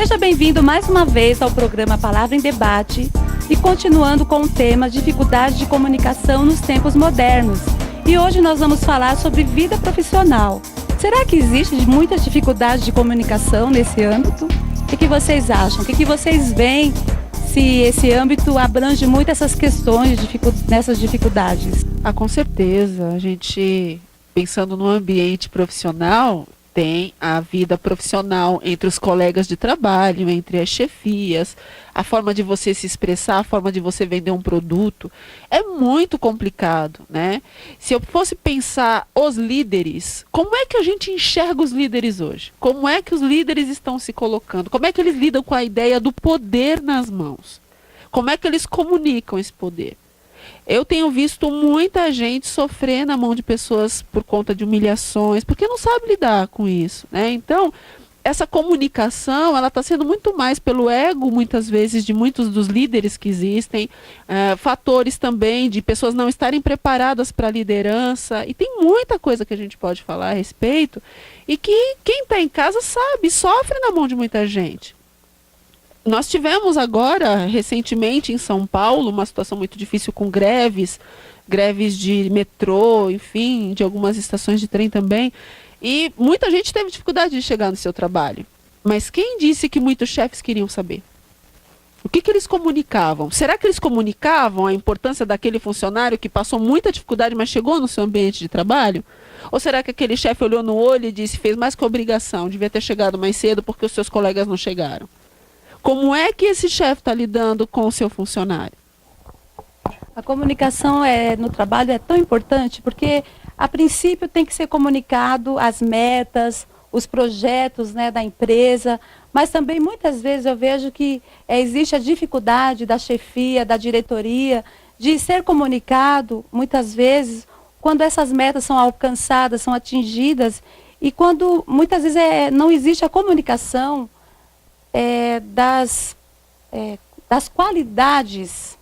Seja bem-vindo mais uma vez ao programa Palavra em Debate e continuando com o tema Dificuldade de comunicação nos tempos modernos. E hoje nós vamos falar sobre vida profissional. Será que existe muitas dificuldades de comunicação nesse âmbito? O que vocês acham? O que vocês veem se esse âmbito abrange muito essas questões, nessas dificuldades? Com certeza. A gente, pensando no ambiente profissional, tem a vida profissional entre os colegas de trabalho, entre as chefias, a forma de você se expressar, a forma de você vender um produto. É muito complicado, né? Se eu fosse pensar os líderes, como é que a gente enxerga os líderes hoje? Como é que os líderes estão se colocando? Como é que eles lidam com a ideia do poder nas mãos? Como é que eles comunicam esse poder? Eu tenho visto muita gente sofrer na mão de pessoas por conta de humilhações, porque não sabe lidar com isso, né? Então, essa comunicação, ela está sendo muito mais pelo ego, muitas vezes, de muitos dos líderes que existem, fatores também de pessoas não estarem preparadas para a liderança, e tem muita coisa que a gente pode falar a respeito, e que quem está em casa sabe, sofre na mão de muita gente. Nós tivemos agora, recentemente, em São Paulo, uma situação muito difícil com greves de metrô, enfim, de algumas estações de trem também. E muita gente teve dificuldade de chegar no seu trabalho. Mas quem disse que muitos chefes queriam saber? O que eles comunicavam? Será que eles comunicavam a importância daquele funcionário que passou muita dificuldade, mas chegou no seu ambiente de trabalho? Ou será que aquele chefe olhou no olho e disse, fez mais que obrigação, devia ter chegado mais cedo porque os seus colegas não chegaram? Como é que esse chefe está lidando com o seu funcionário? A comunicação no trabalho é tão importante porque, a princípio, tem que ser comunicado as metas, os projetos, né, da empresa, mas também muitas vezes eu vejo que existe a dificuldade da chefia, da diretoria, de ser comunicado, muitas vezes, quando essas metas são alcançadas, são atingidas, e quando muitas vezes não existe a comunicação das qualidades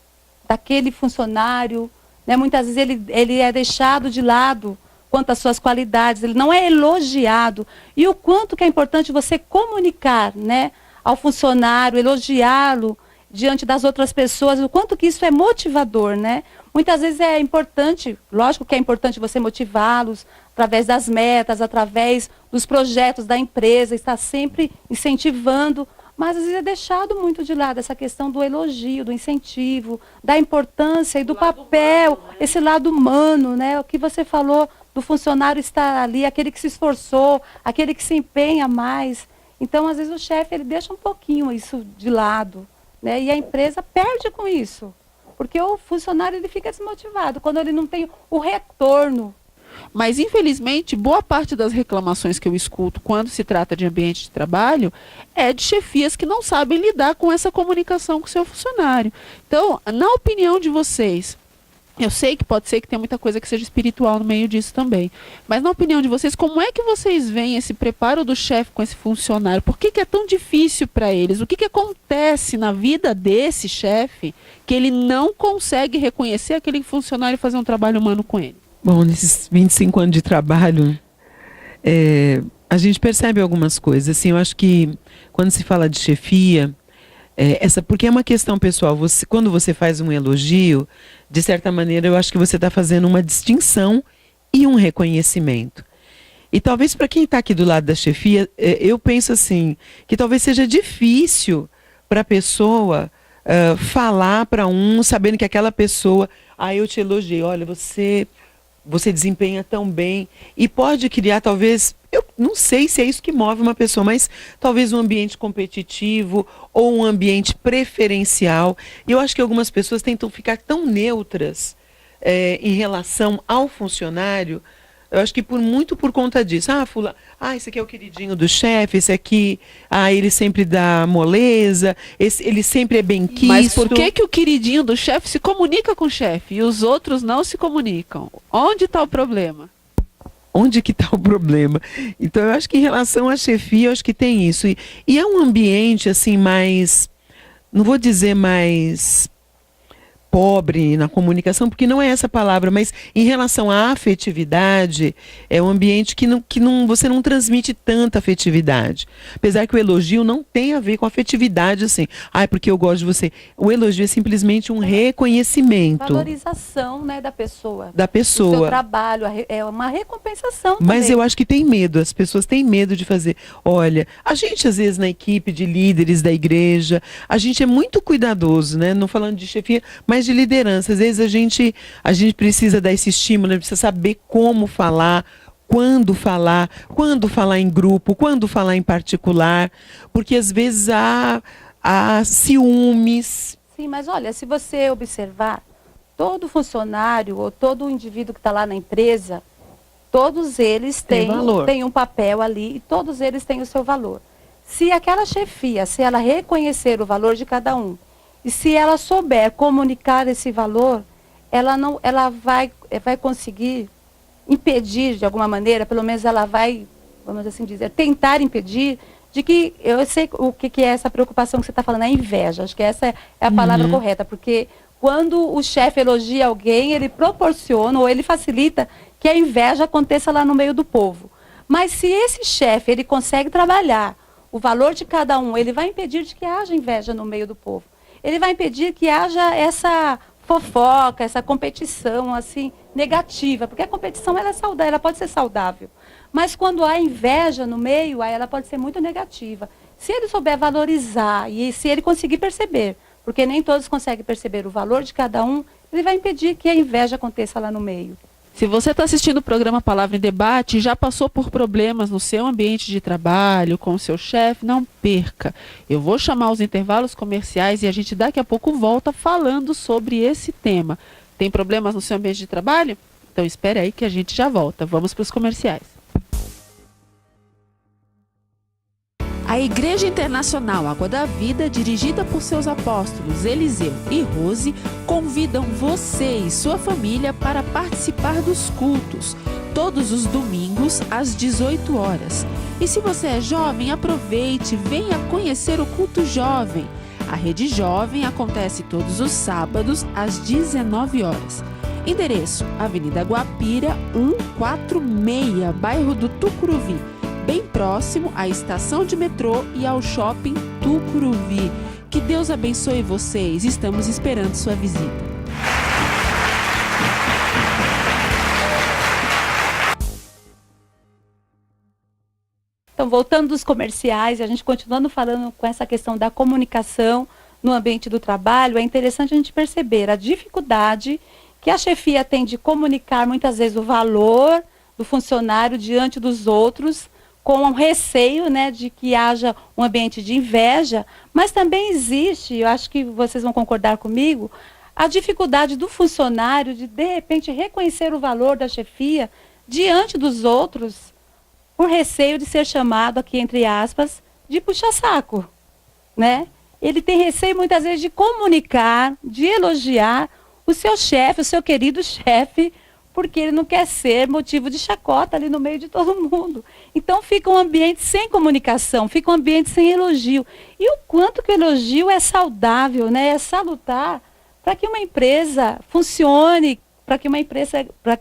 daquele funcionário, né? Muitas vezes ele é deixado de lado quanto às suas qualidades, ele não é elogiado. E o quanto que é importante você comunicar, né, ao funcionário, elogiá-lo diante das outras pessoas, o quanto que isso é motivador, né? Muitas vezes é importante, lógico que é importante você motivá-los através das metas, através dos projetos da empresa, estar sempre incentivando, mas às vezes é deixado muito de lado essa questão do elogio, do incentivo, da importância e do papel, humano, né? Esse lado humano, né? O que você falou do funcionário estar ali, aquele que se esforçou, aquele que se empenha mais. Então, às vezes o chefe ele deixa um pouquinho isso de lado, né? E a empresa perde com isso, porque o funcionário ele fica desmotivado quando ele não tem o retorno. Mas, infelizmente, boa parte das reclamações que eu escuto quando se trata de ambiente de trabalho é de chefias que não sabem lidar com essa comunicação com o seu funcionário. Então, na opinião de vocês, eu sei que pode ser que tenha muita coisa que seja espiritual no meio disso também, mas na opinião de vocês, como é que vocês veem esse preparo do chefe com esse funcionário? Por que é tão difícil para eles? O que acontece na vida desse chefe que ele não consegue reconhecer aquele funcionário e fazer um trabalho humano com ele? Bom, nesses 25 anos de trabalho, a gente percebe algumas coisas. Assim, eu acho que quando se fala de chefia, porque é uma questão pessoal. Quando você faz um elogio, de certa maneira, eu acho que você está fazendo uma distinção e um reconhecimento. E talvez para quem está aqui do lado da chefia, eu penso assim, que talvez seja difícil para a pessoa falar para sabendo que aquela pessoa, eu te elogiei, olha, você desempenha tão bem, e pode criar talvez, eu não sei se é isso que move uma pessoa, mas talvez um ambiente competitivo ou um ambiente preferencial. E eu acho que algumas pessoas tentam ficar tão neutras em relação ao funcionário. Eu acho que muito por conta disso. Esse aqui é o queridinho do chefe, esse aqui, ele sempre dá moleza, ele sempre é bem quisto. Mas por que o queridinho do chefe se comunica com o chefe e os outros não se comunicam? Onde está o problema? Onde que está o problema? Então, eu acho que em relação à chefia, eu acho que tem isso. E é um ambiente, assim, mais, não vou dizer mais pobre na comunicação, porque não é essa palavra, mas em relação à afetividade, é um ambiente que você não transmite tanta afetividade. Apesar que o elogio não tem a ver com afetividade, assim, porque eu gosto de você. O elogio é simplesmente um reconhecimento. Valorização, né, da pessoa. Da pessoa. Do seu trabalho, é uma recompensação Mas também. eu acho que tem medo, as pessoas têm medo de fazer. Olha, a gente às vezes na equipe de líderes da igreja, a gente é muito cuidadoso, né? Não falando de chefia, mas de liderança. Às vezes a gente precisa dar esse estímulo, precisa saber como falar, quando falar em grupo, quando falar em particular, porque às vezes há ciúmes. Sim, mas olha, se você observar, todo funcionário ou todo indivíduo que está lá na empresa, todos eles têm um papel ali e todos eles têm o seu valor. Se aquela chefia, se ela reconhecer o valor de cada um, e se ela souber comunicar esse valor, ela vai conseguir impedir de alguma maneira, pelo menos ela vai, vamos assim dizer, tentar impedir de que, eu sei o que é essa preocupação que você está falando, a inveja, acho que essa é a palavra correta, porque quando o chefe elogia alguém, ele proporciona ou ele facilita que a inveja aconteça lá no meio do povo. Mas se esse chefe, ele consegue trabalhar o valor de cada um, ele vai impedir de que haja inveja no meio do povo. Ele vai impedir que haja essa fofoca, essa competição assim negativa, porque a competição ela é saudável, ela pode ser saudável. Mas quando há inveja no meio, aí ela pode ser muito negativa. Se ele souber valorizar e se ele conseguir perceber, porque nem todos conseguem perceber o valor de cada um, ele vai impedir que a inveja aconteça lá no meio. Se você está assistindo o programa Palavra em Debate e já passou por problemas no seu ambiente de trabalho, com o seu chefe, não perca. Eu vou chamar os intervalos comerciais e a gente daqui a pouco volta falando sobre esse tema. Tem problemas no seu ambiente de trabalho? Então espere aí que a gente já volta. Vamos para os comerciais. A Igreja Internacional Água da Vida, dirigida por seus apóstolos Eliseu e Rose, convidam você e sua família para participar dos cultos, todos os domingos às 18 horas. E se você é jovem, aproveite, venha conhecer o culto jovem. A Rede Jovem acontece todos os sábados às 19 horas. Endereço: Avenida Guapira, 146, bairro do Tucuruvi, bem próximo à estação de metrô e ao shopping Tucuruvi. Que Deus abençoe vocês. Estamos esperando sua visita. Então, voltando dos comerciais, a gente continuando falando com essa questão da comunicação no ambiente do trabalho, é interessante a gente perceber a dificuldade que a chefia tem de comunicar muitas vezes o valor do funcionário diante dos outros, com um receio, né, de que haja um ambiente de inveja, mas também existe, eu acho que vocês vão concordar comigo, a dificuldade do funcionário de repente, reconhecer o valor da chefia diante dos outros, por receio de ser chamado aqui, entre aspas, de puxa-saco, né? Ele tem receio, muitas vezes, de comunicar, de elogiar o seu chefe, o seu querido chefe, porque ele não quer ser motivo de chacota ali no meio de todo mundo. Então fica um ambiente sem comunicação, fica um ambiente sem elogio. E o quanto que o elogio é saudável, né? É salutar para que uma empresa funcione, para que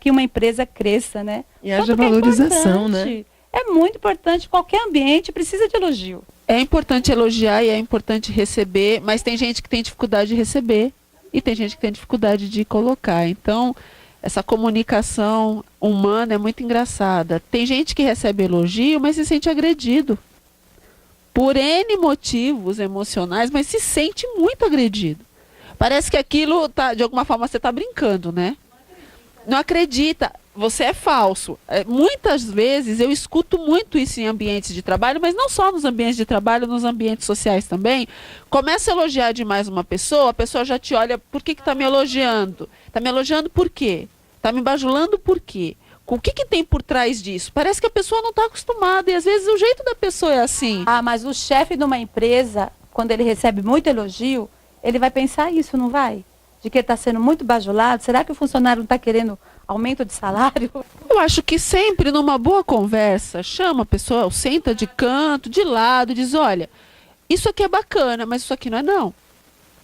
uma empresa cresça, né? E haja valorização, né? É muito importante, qualquer ambiente precisa de elogio. É importante elogiar e é importante receber, mas tem gente que tem dificuldade de receber e tem gente que tem dificuldade de colocar. Então, essa comunicação humana é muito engraçada. Tem gente que recebe elogio, mas se sente agredido. Por N motivos emocionais, mas se sente muito agredido. Parece que aquilo, de alguma forma, você está brincando, né? Não acredita. Você é falso. Muitas vezes eu escuto muito isso em ambientes de trabalho, mas não só nos ambientes de trabalho, nos ambientes sociais também. Começa a elogiar demais uma pessoa, a pessoa já te olha, por que está me elogiando? Está me elogiando por quê? Está me bajulando por quê? O que tem por trás disso? Parece que a pessoa não está acostumada e às vezes o jeito da pessoa é assim. Ah, mas o chefe de uma empresa, quando ele recebe muito elogio, ele vai pensar isso, não vai? De que ele está sendo muito bajulado? Será que o funcionário não está querendo aumento de salário? Eu acho que sempre numa boa conversa, chama a pessoa, senta de canto, de lado, diz, olha, isso aqui é bacana, mas isso aqui não é não.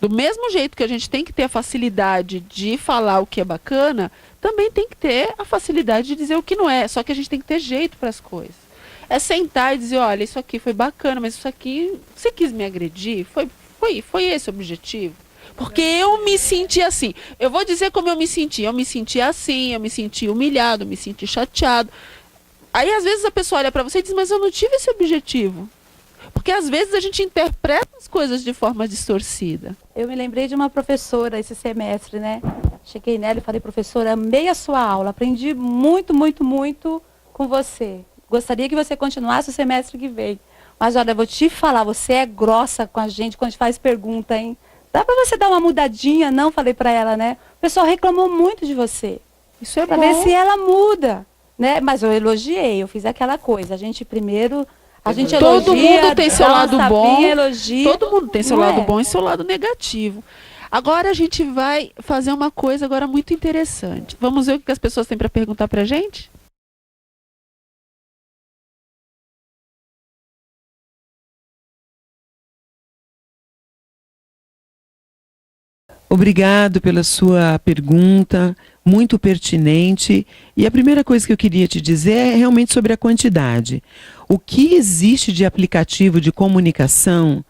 Do mesmo jeito que a gente tem que ter a facilidade de falar o que é bacana, também tem que ter a facilidade de dizer o que não é. Só que a gente tem que ter jeito para as coisas. É sentar e dizer, olha, isso aqui foi bacana, mas isso aqui, você quis me agredir? Foi esse o objetivo? Porque eu me senti assim. Eu vou dizer como eu me senti. Eu me senti assim, eu me senti humilhado, eu me senti chateado. Aí, às vezes, a pessoa olha para você e diz, mas eu não tive esse objetivo. Porque, às vezes, a gente interpreta as coisas de forma distorcida. Eu me lembrei de uma professora esse semestre, né? Cheguei nela e falei, professora, amei a sua aula, aprendi muito, muito, muito com você. Gostaria que você continuasse o semestre que vem. Mas, olha, eu vou te falar, você é grossa com a gente quando a gente faz pergunta, hein? Dá para você dar uma mudadinha? Não, falei para ela, né? O pessoal reclamou muito de você. Isso é Pra bom. ver se ela muda, né? Mas eu elogiei, eu fiz aquela coisa. A gente primeiro, a gente elogia. Todo mundo tem seu dá uma lado tapinha, bom. elogia. Todo mundo tem seu Não lado é? bom e seu lado negativo. Agora a gente vai fazer uma coisa agora muito interessante. Vamos ver o que as pessoas têm para perguntar para a gente? Obrigado pela sua pergunta, muito pertinente. E a primeira coisa que eu queria te dizer é realmente sobre a quantidade. O que existe de aplicativo de comunicação,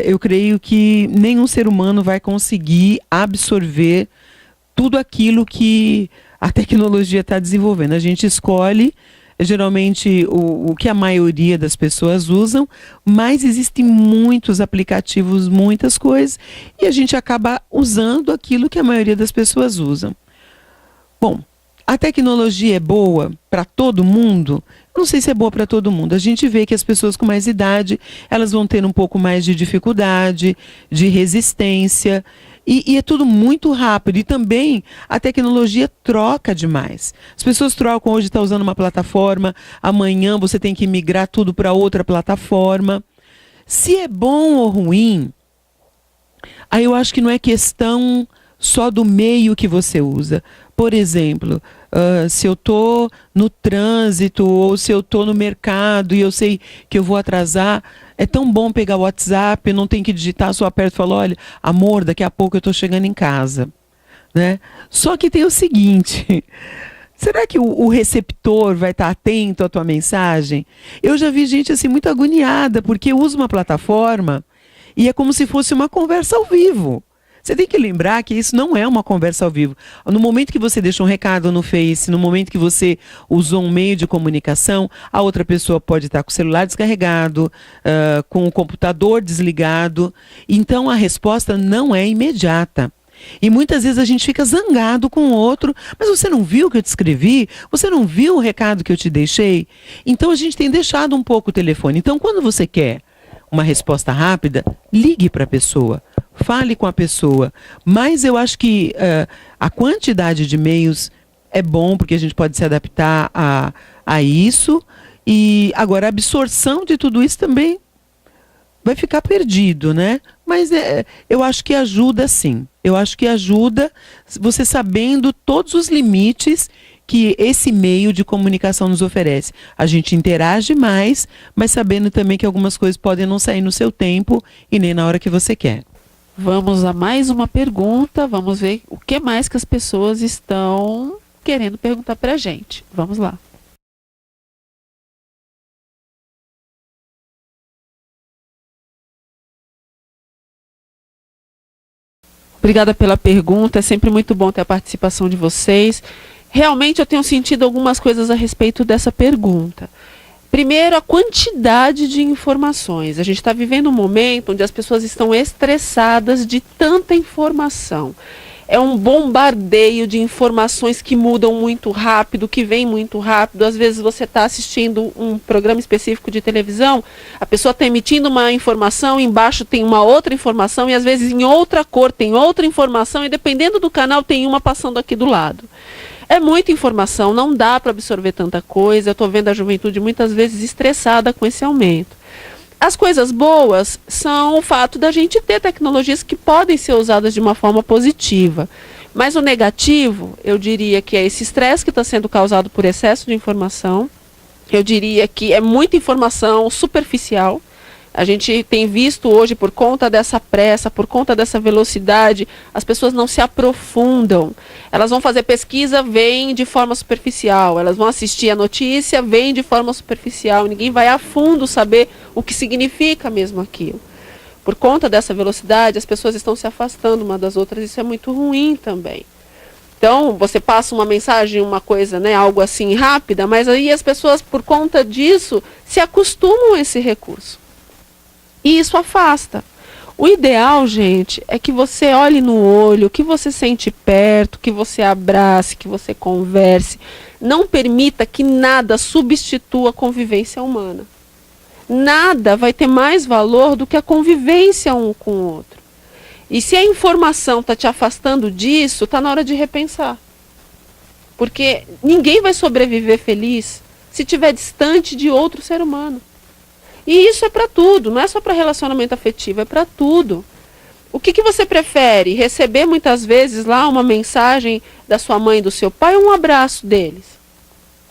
eu creio que nenhum ser humano vai conseguir absorver tudo aquilo que a tecnologia está desenvolvendo. A gente escolhe geralmente o que a maioria das pessoas usam, mas existem muitos aplicativos, muitas coisas, e a gente acaba usando aquilo que a maioria das pessoas usam. Bom, a tecnologia é boa para todo mundo? Não sei se é boa para todo mundo. A gente vê que as pessoas com mais idade, elas vão ter um pouco mais de dificuldade, de resistência, e é tudo muito rápido. E também a tecnologia troca demais. As pessoas trocam, hoje está usando uma plataforma, amanhã você tem que migrar tudo para outra plataforma. Se é bom ou ruim, aí eu acho que não é questão só do meio que você usa. Por exemplo, se eu estou no trânsito ou se eu estou no mercado e eu sei que eu vou atrasar, é tão bom pegar o WhatsApp, não tem que digitar, só aperto e falo, olha, amor, daqui a pouco eu estou chegando em casa. Né? Só que tem o seguinte, será que o receptor vai estar atento à tua mensagem? Eu já vi gente assim muito agoniada, porque usa uma plataforma e é como se fosse uma conversa ao vivo. Você tem que lembrar que isso não é uma conversa ao vivo. No momento que você deixa um recado no Face, no momento que você usou um meio de comunicação, a outra pessoa pode estar com o celular descarregado, com o computador desligado. Então, a resposta não é imediata. E muitas vezes a gente fica zangado com o outro, mas você não viu o que eu te escrevi? Você não viu o recado que eu te deixei? Então, a gente tem deixado um pouco o telefone. Então, quando você quer uma resposta rápida, ligue para a pessoa. Fale com a pessoa, mas eu acho que a quantidade de e-mails é bom, porque a gente pode se adaptar a isso, e agora a absorção de tudo isso também vai ficar perdido, né? Mas eu acho que ajuda sim, eu acho que ajuda você sabendo todos os limites que esse meio de comunicação nos oferece. A gente interage mais, mas sabendo também que algumas coisas podem não sair no seu tempo e nem na hora que você quer. Vamos a mais uma pergunta, vamos ver o que mais que as pessoas estão querendo perguntar para a gente. Vamos lá. Obrigada pela pergunta, é sempre muito bom ter a participação de vocês. Realmente eu tenho sentido algumas coisas a respeito dessa pergunta. Primeiro, a quantidade de informações. A gente está vivendo um momento onde as pessoas estão estressadas de tanta informação. É um bombardeio de informações que mudam muito rápido, que vêm muito rápido. Às vezes você está assistindo um programa específico de televisão, a pessoa está emitindo uma informação, embaixo tem uma outra informação, e às vezes em outra cor tem outra informação, e dependendo do canal tem uma passando aqui do lado. É muita informação, não dá para absorver tanta coisa. Eu estou vendo a juventude muitas vezes estressada com esse aumento. As coisas boas são o fato da gente ter tecnologias que podem ser usadas de uma forma positiva. Mas o negativo, eu diria que é esse estresse que está sendo causado por excesso de informação. Eu diria que é muita informação superficial. A gente tem visto hoje, por conta dessa pressa, por conta dessa velocidade, as pessoas não se aprofundam. Elas vão fazer pesquisa, veem de forma superficial. Elas vão assistir a notícia, veem de forma superficial. Ninguém vai a fundo saber o que significa mesmo aquilo. Por conta dessa velocidade, as pessoas estão se afastando uma das outras. Isso é muito ruim também. Então, você passa uma mensagem, uma coisa, né, algo assim rápida, mas aí as pessoas, por conta disso, se acostumam a esse recurso. E isso afasta. O ideal, gente, é que você olhe no olho, que você sente perto, que você abrace, que você converse. Não permita que nada substitua a convivência humana. Nada vai ter mais valor do que a convivência um com o outro. E se a informação está te afastando disso, está na hora de repensar. Porque ninguém vai sobreviver feliz se estiver distante de outro ser humano. E isso é para tudo, não é só para relacionamento afetivo, é para tudo. O que você prefere? Receber muitas vezes lá uma mensagem da sua mãe e do seu pai ou um abraço deles?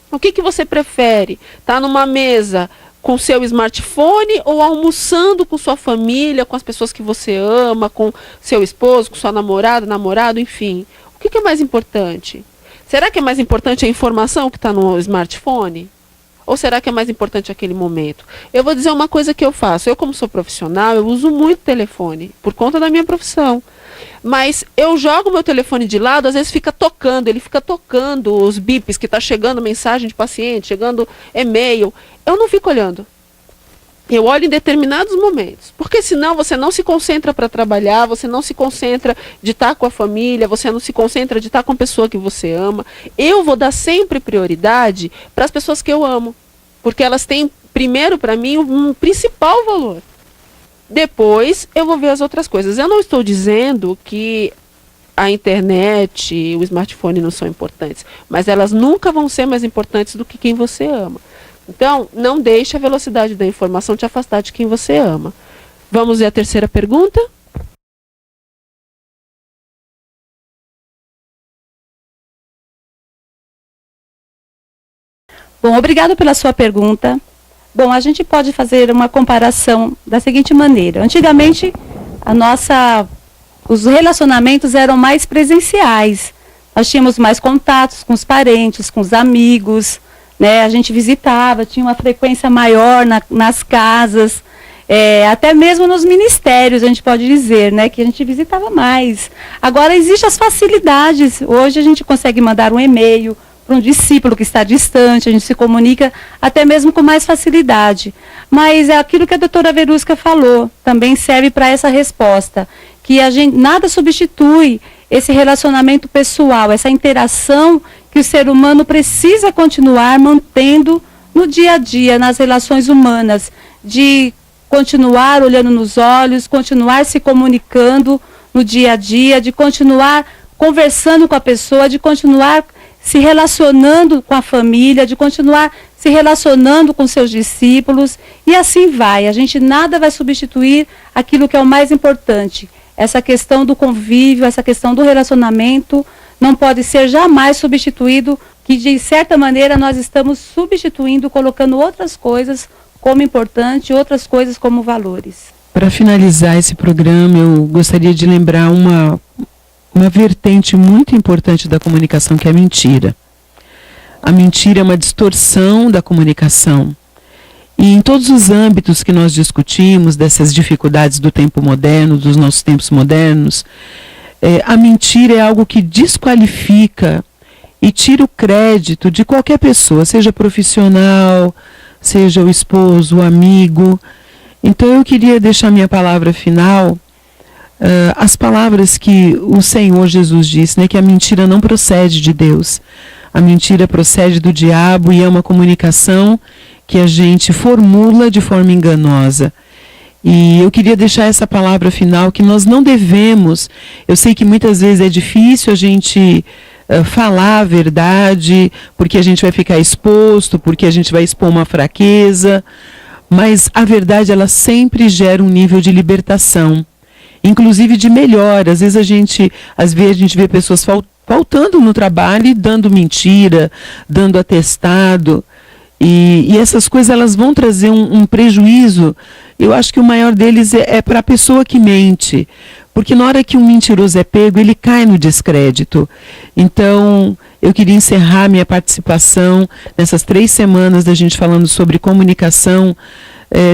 O que você prefere? Estar numa mesa com seu smartphone ou almoçando com sua família, com as pessoas que você ama, com seu esposo, com sua namorada, namorado, enfim. O que é mais importante? Será que é mais importante a informação que está no smartphone? Ou será que é mais importante aquele momento? Eu vou dizer uma coisa que eu faço. Eu, como sou profissional, eu uso muito telefone, por conta da minha profissão. Mas eu jogo meu telefone de lado, às vezes fica tocando, ele fica tocando os bips, que está chegando mensagem de paciente, chegando e-mail. Eu não fico olhando. Eu olho em determinados momentos. Porque senão você não se concentra para trabalhar, você não se concentra de estar com a família, você não se concentra de estar com a pessoa que você ama. Eu vou dar sempre prioridade para as pessoas que eu amo. Porque elas têm, primeiro para mim, um principal valor. Depois eu vou ver as outras coisas. Eu não estou dizendo que a internet e o smartphone não são importantes. Mas elas nunca vão ser mais importantes do que quem você ama. Então, não deixe a velocidade da informação te afastar de quem você ama. Vamos ver a terceira pergunta? Bom, obrigado pela sua pergunta. Bom, a gente pode fazer uma comparação da seguinte maneira. Antigamente, os relacionamentos eram mais presenciais. Nós tínhamos mais contatos com os parentes, com os amigos, né? A gente visitava, tinha uma frequência maior nas casas, até mesmo nos ministérios, a gente pode dizer, né, que a gente visitava mais. Agora, existem as facilidades. Hoje a gente consegue mandar um e-mail para um discípulo que está distante, a gente se comunica até mesmo com mais facilidade. Mas é aquilo que a doutora Verusca falou, também serve para essa resposta, que nada substitui esse relacionamento pessoal, essa interação que o ser humano precisa continuar mantendo no dia a dia, nas relações humanas, de continuar olhando nos olhos, continuar se comunicando no dia a dia, de continuar conversando com a pessoa, de continuar se relacionando com a família, de continuar se relacionando com seus discípulos, e assim vai. A gente nada vai substituir aquilo que é o mais importante. Essa questão do convívio, essa questão do relacionamento, não pode ser jamais substituído, que de certa maneira nós estamos substituindo, colocando outras coisas como importante, outras coisas como valores. Para finalizar esse programa, eu gostaria de lembrar uma vertente muito importante da comunicação, que é a mentira. A mentira é uma distorção da comunicação. E em todos os âmbitos que nós discutimos, dessas dificuldades do tempo moderno, dos nossos tempos modernos, a mentira é algo que desqualifica e tira o crédito de qualquer pessoa, seja profissional, seja o esposo, o amigo. Então eu queria deixar minha palavra final, as palavras que o Senhor Jesus disse, né, que a mentira não procede de Deus. A mentira procede do diabo e é uma comunicação que a gente formula de forma enganosa. E eu queria deixar essa palavra final, que nós não devemos, eu sei que muitas vezes é difícil a gente falar a verdade, porque a gente vai ficar exposto, porque a gente vai expor uma fraqueza, mas a verdade, ela sempre gera um nível de libertação, inclusive de melhora. Às vezes a gente vê pessoas faltando no trabalho e dando mentira, dando atestado. E essas coisas elas vão trazer um prejuízo. Eu acho que o maior deles é para a pessoa que mente. Porque na hora que um mentiroso é pego, ele cai no descrédito. Então, eu queria encerrar minha participação nessas 3 semanas da gente falando sobre comunicação,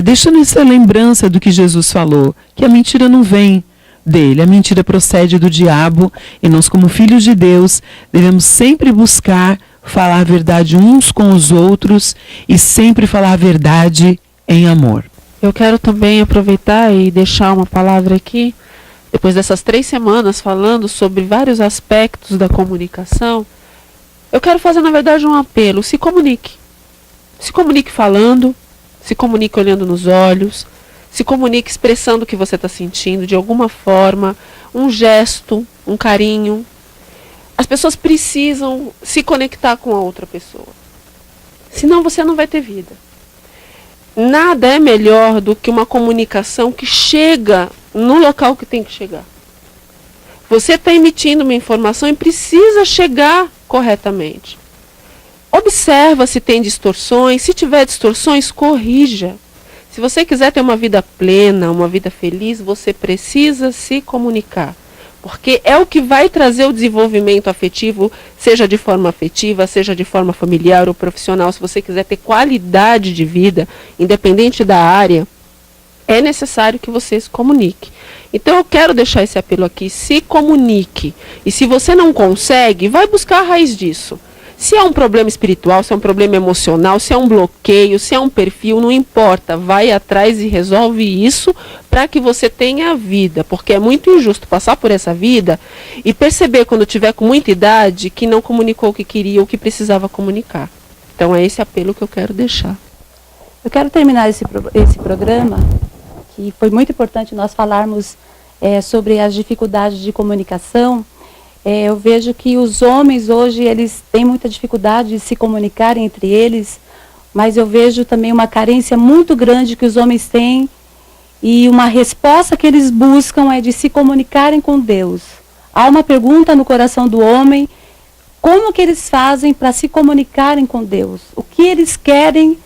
deixando essa lembrança do que Jesus falou, que a mentira não vem dele, a mentira procede do diabo, e nós, como filhos de Deus, devemos sempre buscar falar a verdade uns com os outros e sempre falar a verdade em amor. Eu quero também aproveitar e deixar uma palavra aqui, depois dessas 3 semanas falando sobre vários aspectos da comunicação. Eu quero fazer, na verdade, um apelo: se comunique. Se comunique falando, se comunique olhando nos olhos, se comunique expressando o que você está sentindo de alguma forma, um gesto, um carinho. As pessoas precisam se conectar com a outra pessoa. Senão você não vai ter vida. Nada é melhor do que uma comunicação que chega no local que tem que chegar. Você está emitindo uma informação e precisa chegar corretamente. Observa se tem distorções. Se tiver distorções, corrija. Se você quiser ter uma vida plena, uma vida feliz, você precisa se comunicar. Porque é o que vai trazer o desenvolvimento afetivo, seja de forma afetiva, seja de forma familiar ou profissional. Se você quiser ter qualidade de vida, independente da área, é necessário que você se comunique. Então eu quero deixar esse apelo aqui: se comunique. E se você não consegue, vai buscar a raiz disso. Se é um problema espiritual, se é um problema emocional, se é um bloqueio, se é um perfil, não importa. Vai atrás e resolve isso para que você tenha vida. Porque é muito injusto passar por essa vida e perceber, quando tiver com muita idade, que não comunicou o que queria ou o que precisava comunicar. Então é esse apelo que eu quero deixar. Eu quero terminar esse programa, que foi muito importante nós falarmos sobre as dificuldades de comunicação. Eu vejo que os homens hoje, eles têm muita dificuldade de se comunicar entre eles, mas eu vejo também uma carência muito grande que os homens têm, e uma resposta que eles buscam é de se comunicarem com Deus. Há uma pergunta no coração do homem: como que eles fazem para se comunicarem com Deus? O que eles querem,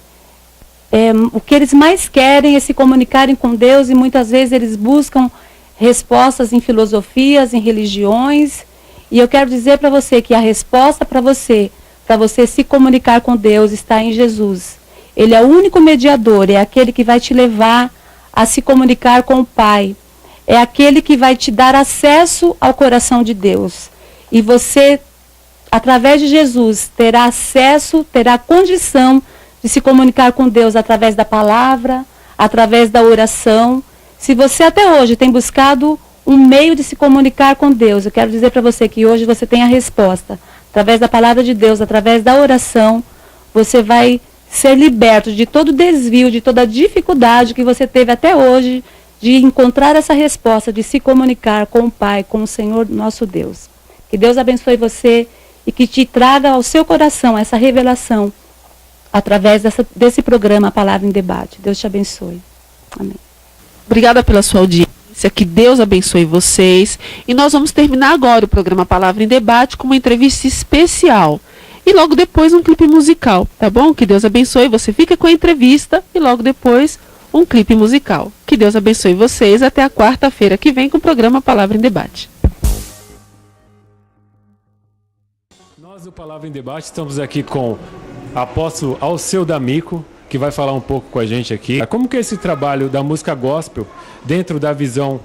o que eles mais querem é se comunicarem com Deus, e muitas vezes eles buscam respostas em filosofias, em religiões. E eu quero dizer para você que a resposta para você se comunicar com Deus, está em Jesus. Ele é o único mediador, é aquele que vai te levar a se comunicar com o Pai. É aquele que vai te dar acesso ao coração de Deus. E você, através de Jesus, terá acesso, terá condição de se comunicar com Deus através da palavra, através da oração. Se você até hoje tem buscado um meio de se comunicar com Deus, eu quero dizer para você que hoje você tem a resposta. Através da palavra de Deus, através da oração, você vai ser liberto de todo desvio, de toda dificuldade que você teve até hoje de encontrar essa resposta, de se comunicar com o Pai, com o Senhor nosso Deus. Que Deus abençoe você e que te traga ao seu coração essa revelação através desse programa, A Palavra em Debate. Deus te abençoe. Amém. Obrigada pela sua audiência, que Deus abençoe vocês. E nós vamos terminar agora o programa Palavra em Debate com uma entrevista especial. E logo depois um clipe musical, tá bom? Que Deus abençoe, você fica com a entrevista e logo depois um clipe musical. Que Deus abençoe vocês, até a quarta-feira que vem com o programa Palavra em Debate. Nós do Palavra em Debate estamos aqui com apóstolo Alceu D'Amico, que vai falar um pouco com a gente aqui. Como que é esse trabalho da música gospel dentro da visão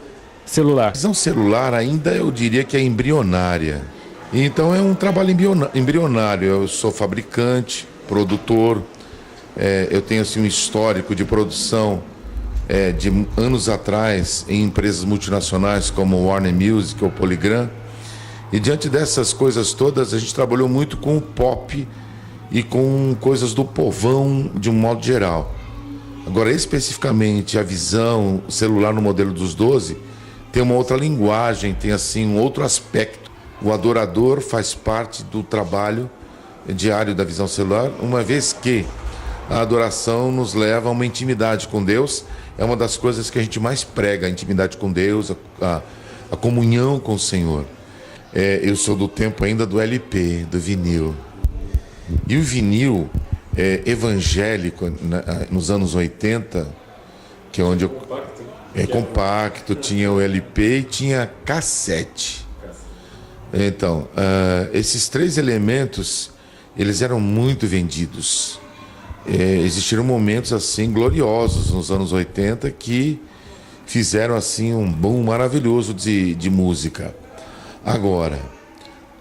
celular? A visão celular ainda eu diria que é embrionária. Então é um trabalho embrionário. Eu sou fabricante, produtor, eu tenho assim, um histórico de produção de anos atrás em empresas multinacionais como Warner Music ou Polygram. E diante dessas coisas todas, a gente trabalhou muito com o pop e com coisas do povão de um modo geral. Agora, especificamente, a visão celular no modelo dos 12 tem uma outra linguagem, tem assim um outro aspecto. O adorador faz parte do trabalho diário da visão celular, uma vez que a adoração nos leva a uma intimidade com Deus. É uma das coisas que a gente mais prega, a intimidade com Deus, a comunhão com o Senhor. Eu sou do tempo ainda do LP, do vinil. E o vinil evangélico nos anos 80, que é onde eu... compacto, tinha o LP e tinha cassete. Então, esses 3 elementos, eles eram muito vendidos. Existiram momentos assim gloriosos nos anos 80 que fizeram assim um boom maravilhoso de música. Agora,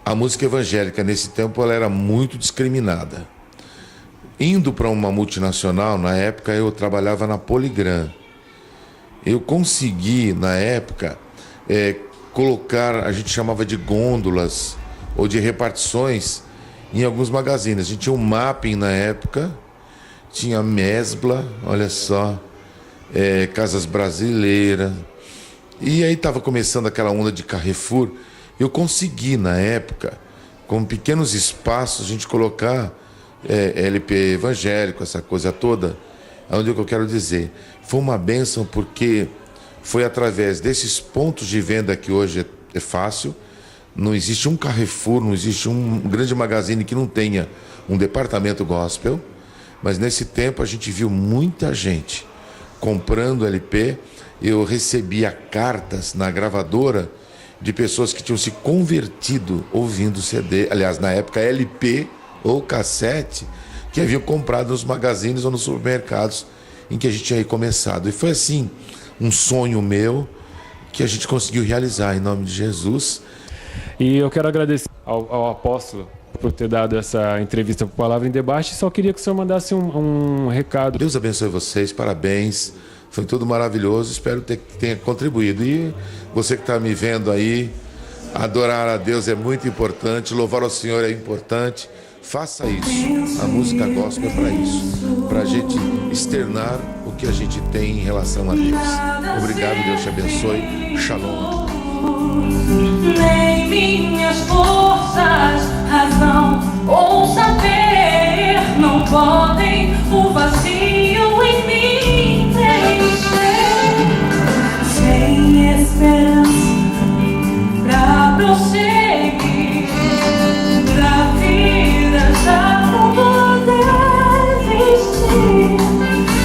a música evangélica nesse tempo ela era muito discriminada. Indo para uma multinacional, na época eu trabalhava na Polygram. Eu consegui, na época, colocar, a gente chamava de gôndolas ou de repartições em alguns magazines. A gente tinha um mapping na época, tinha Mesbla, olha só, Casas Brasileiras. E aí estava começando aquela onda de Carrefour. Eu consegui, na época, com pequenos espaços, a gente colocar LP evangélico, essa coisa toda. Onde eu quero dizer, foi uma bênção porque foi através desses pontos de venda que hoje é fácil. Não existe um Carrefour, não existe um grande magazine que não tenha um departamento gospel. Mas nesse tempo a gente viu muita gente comprando LP. Eu recebia cartas na gravadora de pessoas que tinham se convertido ouvindo CD, aliás, na época LP ou cassete, que haviam comprado nos magazines ou nos supermercados em que a gente tinha começado. E foi assim, um sonho meu que a gente conseguiu realizar em nome de Jesus. E eu quero agradecer ao apóstolo por ter dado essa entrevista para Palavra em Debate. Só queria que o senhor mandasse um recado. Deus abençoe vocês, parabéns. Foi tudo maravilhoso, espero que tenha contribuído. E você que está me vendo aí, adorar a Deus é muito importante, louvar ao Senhor é importante. Faça isso. A música gospel é para isso, para a gente externar o que a gente tem em relação a Deus. Obrigado, Deus te abençoe. Shalom. Nem minhas forças, razão ou saber não podem o vazio em mim preencher. Sem esperança pra prosseguir, da vida já não vou desistir.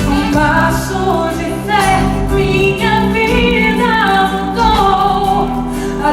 Um passo de fé, minha vida mudou. A